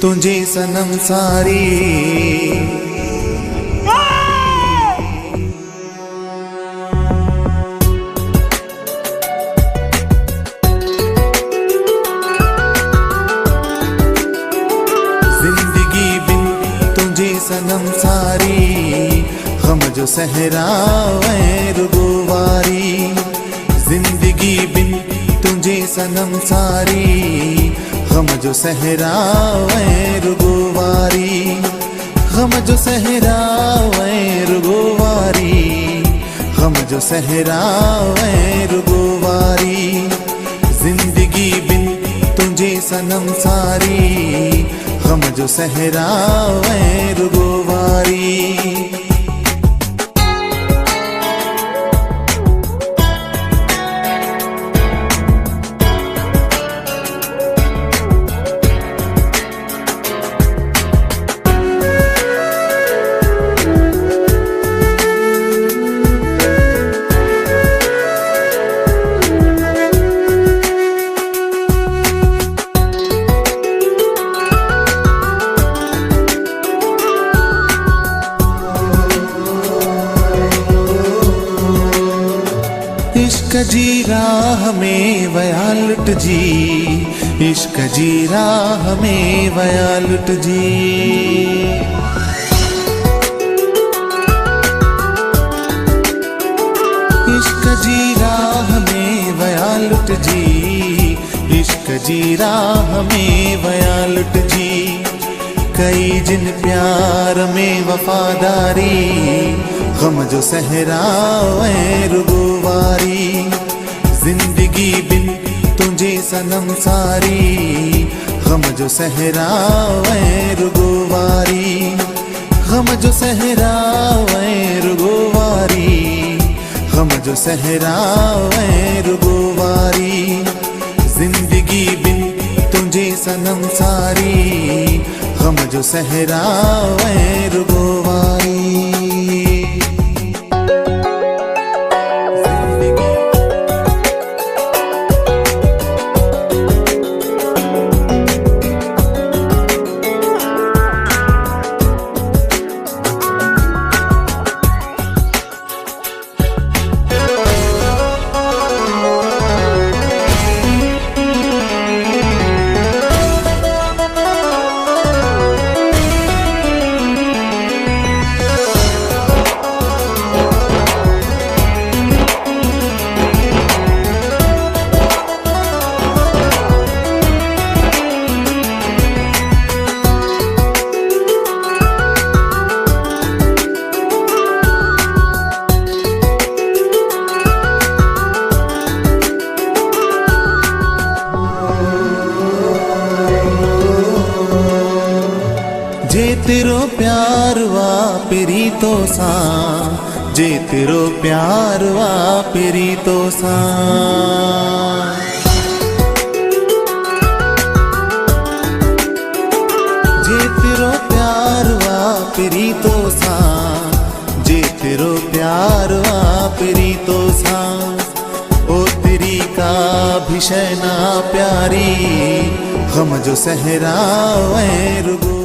तुझे सनम सारी। जिंदगी बिन तुझे सनम सारी, गम जो सहरावे रुगवारी। जिंदगी बिन तुझे सनम सारी, गम जो सहरावे रुगवारी। गम जो सहरावे रुगवारी, गम जो सहरावे रुगवारी। जिंदगी बिन तुझे सनम सारी, गम जो सहरावे रुगवारी। इश्क जी राह में वया लुट जी, इश्क जी राह में वया लुट जी। इश्क जी राह में वया लुट जी, इश्क जी राह में वया लुट जी। कई जिन प्यार में वफादारी, गम जो सहरावे रुगवारी। जिंदगी बिन तुझे सनम सारी, गम जो सहरावे रुगवारी। गम जो सहरावे रुगवारी, गम जो सहरावे रुगवारी। जिंदगी बिन तुझे सनम सारी, गम जो सहरावे रुगवारी। जे तेरो प्यार वा पेरी तो सा, जे तेरो प्यार वा पेरी तो सा। जे तेरो प्यार वा पेरी तो सा, जे तेरो प्यार वा पेरी तो सा। ओ तेरी का भीषण प्यारी, गम जो सहरावे रुगो।